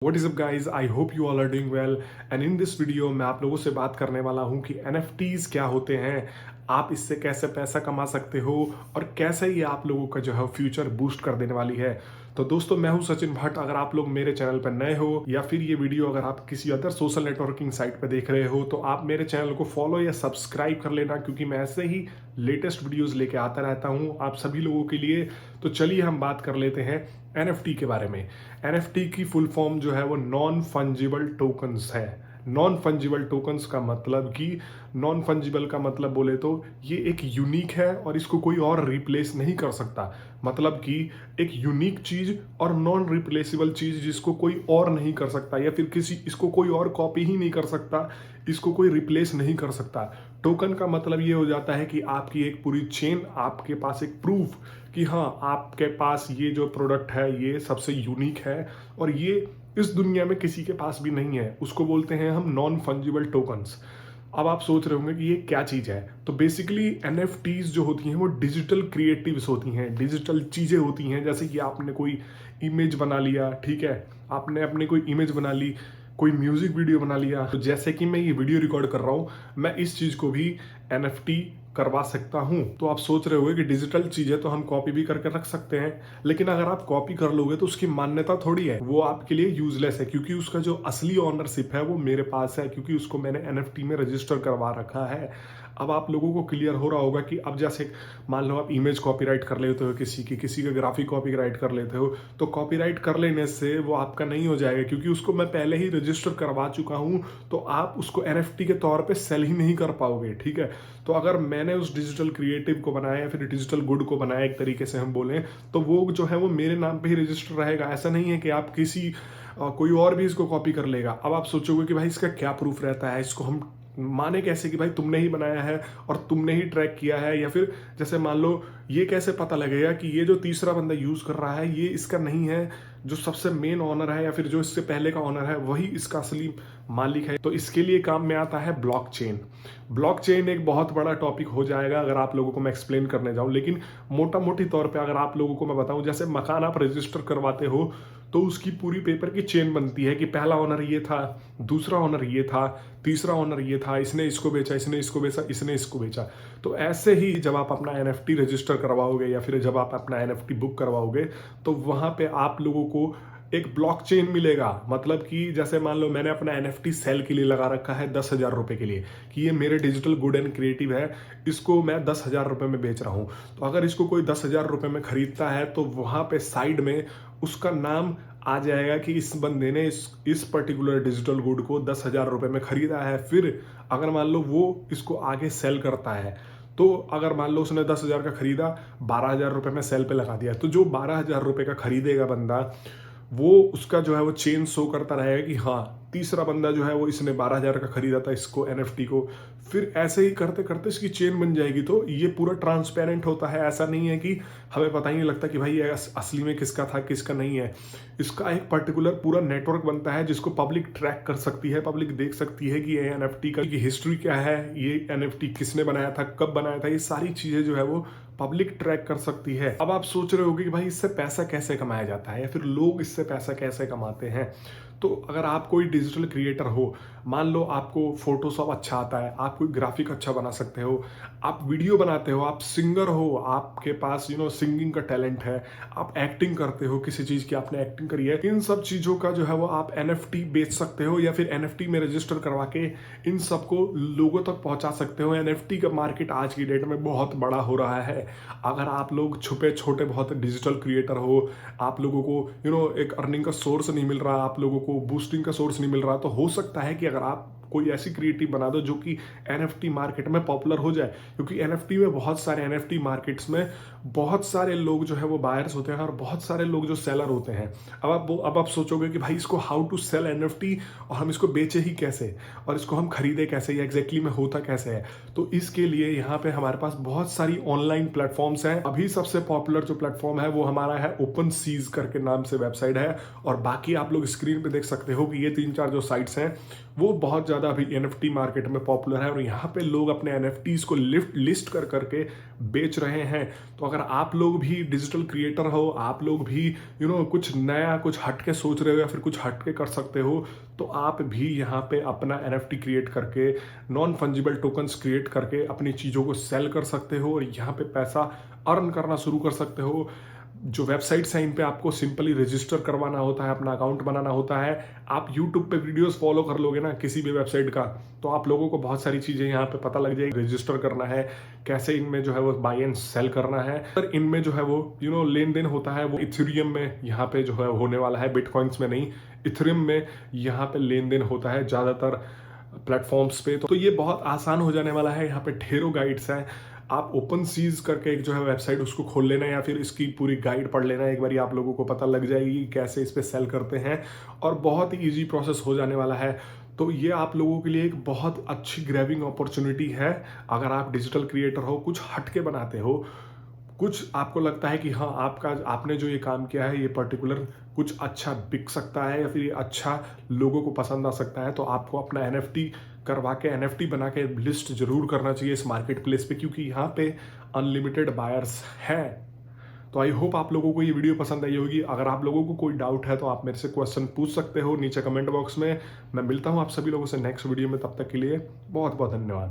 What is up guys? I hope you all are doing well and in this video मैं आप लोगों से बात करने वाला हूँ कि NFTs क्या होते हैं, आप इससे कैसे पैसा कमा सकते हो और कैसे ये आप लोगों का जो है फ्यूचर बूस्ट कर देने वाली है। तो दोस्तों मैं हूँ सचिन भट्ट। अगर आप लोग मेरे चैनल पर नए हो या फिर ये वीडियो अगर आप किसी अदर सोशल नेटवर्किंग साइट पर देख रहे हो तो आप मेरे चैनल को फॉलो या सब्सक्राइब कर लेना, क्योंकि मैं ऐसे ही लेटेस्ट वीडियोस लेके आता रहता हूँ आप सभी लोगों के लिए। तो चलिए हम बात कर लेते हैं NFT के बारे में। NFT की फुल फॉर्म जो है वो नॉन फंजिबल टोकन्स है। नॉन फंजिबल टोकन्स का मतलब कि नॉन फंजिबल का मतलब बोले तो ये एक यूनिक है और इसको कोई और रिप्लेस नहीं कर सकता। मतलब कि एक यूनिक चीज और नॉन रिप्लेसेबल चीज जिसको कोई और नहीं कर सकता या फिर इसको कोई और कॉपी ही नहीं कर सकता, इसको कोई रिप्लेस नहीं कर सकता। टोकन का मतलब ये हो जाता है कि आपकी एक पूरी चेन, आपके पास एक प्रूफ कि हाँ आपके पास ये जो प्रोडक्ट है ये सबसे यूनिक है और ये इस दुनिया में किसी के पास भी नहीं है, उसको बोलते हैं हम नॉन फंजिबल टोकन्स। अब आप सोच रहे होंगे कि ये क्या चीज़ है। तो बेसिकली एनएफटीज जो होती हैं वो डिजिटल क्रिएटिव्स होती हैं, डिजिटल चीज़ें होती हैं। जैसे कि आपने कोई इमेज बना लिया, ठीक है, आपने अपने कोई इमेज बना ली, कोई म्यूजिक वीडियो बना लिया। तो जैसे कि मैं ये वीडियो रिकॉर्ड कर रहा हूँ, मैं इस चीज़ को भी एनएफटी करवा सकता हूँ। तो आप सोच रहे होंगे कि डिजिटल चीजें तो हम कॉपी भी करके रख सकते हैं, लेकिन अगर आप कॉपी कर लोगे तो उसकी मान्यता थोड़ी है, वो आपके लिए यूजलेस है, क्योंकि उसका जो असली ओनरशिप है वो मेरे पास है, क्योंकि उसको मैंने एनएफटी में रजिस्टर करवा रखा है। अब आप लोगों को क्लियर हो रहा होगा कि अब जैसे मान लो आप इमेज कॉपीराइट कर लेते हो, किसी का ग्राफिक कॉपीराइट कर लेते हो, तो कॉपीराइट कर लेने से वो आपका नहीं हो जाएगा, क्योंकि उसको मैं पहले ही रजिस्टर करवा चुका हूँ। तो आप उसको एनएफटी के तौर पे सेल ही नहीं कर पाओगे, ठीक है। तो अगर मैंने उस डिजिटल क्रिएटिव को बनाया या फिर डिजिटल गुड को बनाया, एक तरीके से हम बोलें, तो वो जो है वो मेरे नाम पे ही रजिस्टर रहेगा। ऐसा नहीं है कि आप कोई और भी इसको कॉपी कर लेगा। अब आप सोचोगे कि भाई इसका क्या प्रूफ रहता है, इसको हम माने कैसे कि भाई तुमने ही बनाया है और तुमने ही ट्रैक किया है, या फिर जैसे मान लो ये कैसे पता लगेगा कि ये जो तीसरा बंदा यूज कर रहा है ये इसका नहीं है, जो सबसे मेन ओनर है या फिर जो इससे पहले का ओनर है वही इसका असली मालिक है। तो इसके लिए काम में आता है ब्लॉकचेन। ब्लॉकचेन एक बहुत बड़ा टॉपिक हो जाएगा अगर आप लोगों को मैं एक्सप्लेन करने जाऊं, लेकिन मोटा मोटी तौर पे अगर आप लोगों को मैं बताऊं, जैसे मकान आप रजिस्टर करवाते हो तो उसकी पूरी पेपर की चेन बनती है कि पहला ओनर ये था, दूसरा ओनर ये था, तीसरा ओनर ये था, इसने इसको बेचा, इसने इसको बेचा, इसने इसको बेचा। तो ऐसे ही जब आप अपना एनएफटी रजिस्टर करवाओगे या फिर जब आप अपना एनएफटी बुक करवाओगे तो वहां पे आप लोगों को एक ब्लॉकचेन मिलेगा। मतलब कि जैसे मान लो मैंने अपना एनएफटी सेल के लिए लगा रखा है 10,000 रुपए के लिए, कि ये मेरे डिजिटल गुड एंड क्रिएटिव है, इसको मैं 10,000 रुपए में बेच रहा हूं। तो अगर इसको कोई 10,000 रुपए में खरीदता है तो वहां पे साइड में उसका नाम आ जाएगा कि इस बंदे ने इस पर्टिकुलर डिजिटल गुड को 10,000 रुपए में खरीदा है। फिर अगर मान लो वो इसको आगे सेल करता है, तो अगर मान लो उसने 10,000 का खरीदा, 12,000 रुपए में सेल पे लगा दिया, तो जो 12,000 रुपए का खरीदेगा बंदा, वो उसका जो है वो चेन शो करता रहेगा कि हाँ तीसरा बंदा जो है वो इसने 12,000 का खरीदा था इसको, एनएफटी को। फिर ऐसे ही करते करते इसकी चेन बन जाएगी। तो ये पूरा ट्रांसपेरेंट होता है, ऐसा नहीं है कि हमें पता ही नहीं लगता कि भाई ये असली में किसका था किसका नहीं है। इसका एक पर्टिकुलर पूरा नेटवर्क बनता है जिसको पब्लिक ट्रैक कर सकती है, पब्लिक देख सकती है कि ये एनएफटी का हिस्ट्री क्या है, ये एनएफटी किसने बनाया था, कब बनाया था, ये सारी चीजें जो है वो पब्लिक ट्रैक कर सकती है। अब आप सोच रहे होगे कि भाई इससे पैसा कैसे कमाया जाता है या फिर लोग इससे पैसा कैसे कमाते हैं। तो अगर आप कोई डिजिटल क्रिएटर हो, मान लो आपको फोटोशॉप अच्छा आता है, आप कोई ग्राफिक अच्छा बना सकते हो, आप वीडियो बनाते हो, आप सिंगर हो, आपके पास सिंगिंग का टैलेंट है, आप एक्टिंग करते हो, किसी चीज की आपने एक्टिंग करी है, इन सब चीजों का जो है वो आप एनएफटी बेच सकते हो या फिर एनएफटी में रजिस्टर करवा के इन सबको लोगों तक पहुंचा सकते हो। एनएफटी का मार्केट आज की डेट में बहुत बड़ा हो रहा है। अगर आप लोग छुपे छोटे बहुत डिजिटल क्रिएटर हो, आप लोगों को एक अर्निंग का सोर्स नहीं मिल रहा, आप लोगों को बूस्टिंग का सोर्स नहीं मिल रहा, तो हो सकता है कि अगर आप कोई ऐसी क्रिएटिव बना दो जो कि एनएफटी मार्केट में पॉपुलर हो जाए, क्योंकि एनएफटी में बहुत सारे एनएफटी मार्केट्स में बहुत सारे लोग जो है वो बायर्स होते हैं और बहुत सारे लोग जो सेलर होते हैं। अब आप सोचोगे कि भाई इसको हाउ टू सेल एनएफटी, और हम इसको बेचे ही कैसे और इसको हम खरीदे कैसे या एग्जैक्टली में होता कैसे है। तो इसके लिए यहाँ पे हमारे पास बहुत सारी ऑनलाइन प्लेटफॉर्म्स हैं। अभी सबसे पॉपुलर जो प्लेटफॉर्म है वो हमारा है ओपन सीज करके नाम से वेबसाइट है, और बाकी आप लोग स्क्रीन पे देख सकते हो कि ये 3-4 जो साइट्स हैं वो बहुत ज्यादा अभी एनएफटी मार्केट में पॉपुलर है और यहाँ पे लोग अपने एनएफटीज को लिस्ट कर करके बेच रहे हैं। तो अगर आप लोग भी डिजिटल क्रिएटर हो, आप लोग भी कुछ नया, कुछ हट के सोच रहे हो या फिर कुछ हट के कर सकते हो, तो आप भी यहाँ पे अपना एनएफटी क्रिएट करके, नॉन फंजिबल टोकन्स क्रिएट करके अपनी चीज़ों को सेल कर सकते हो और यहाँ पे पैसा अर्न करना शुरू कर सकते हो। जो वेबसाइट्स हैं इन पे आपको सिंपली रजिस्टर करवाना होता है, अपना अकाउंट बनाना होता है। आप यूट्यूब पे वीडियोस फॉलो कर लोगे ना किसी भी वेबसाइट का, तो आप लोगों को बहुत सारी चीज़ें यहाँ पे पता लग जाएगी। रजिस्टर करना है, कैसे इनमें जो है वो बाय एंड सेल करना है, पर इनमें जो है वो लेन देन होता है वो इथेरियम में यहाँ पे जो है होने वाला है, बिटकॉइंस में नहीं, इथेरियम में यहाँ पे लेन देन होता है ज़्यादातर प्लेटफॉर्म्स पे। तो ये बहुत आसान हो जाने वाला है। यहाँ पे ढेरों गाइड्स हैं। आप ओपन सीज करके एक जो है वेबसाइट उसको खोल लेना या फिर इसकी पूरी गाइड पढ़ लेना, एक बार आप लोगों को पता लग जाएगी कैसे इस पे सेल करते हैं और बहुत ही इजी प्रोसेस हो जाने वाला है। तो ये आप लोगों के लिए एक बहुत अच्छी ग्रैबिंग अपॉर्चुनिटी है। अगर आप डिजिटल क्रिएटर हो, कुछ हटके बनाते हो, कुछ आपको लगता है कि हाँ आपने जो ये काम किया है ये पर्टिकुलर कुछ अच्छा बिक सकता है या फिर ये अच्छा लोगों को पसंद आ सकता है, तो आपको अपना एनएफटी करवा के, एनएफटी बना के लिस्ट जरूर करना चाहिए इस मार्केट प्लेस पे, क्योंकि यहाँ पे अनलिमिटेड बायर्स हैं। तो आई होप आप लोगों को ये वीडियो पसंद आई होगी। अगर आप लोगों को कोई डाउट है तो आप मेरे से क्वेश्चन पूछ सकते हो नीचे कमेंट बॉक्स में। मैं मिलता हूँ आप सभी लोगों से नेक्स्ट वीडियो में, तब तक के लिए बहुत बहुत धन्यवाद।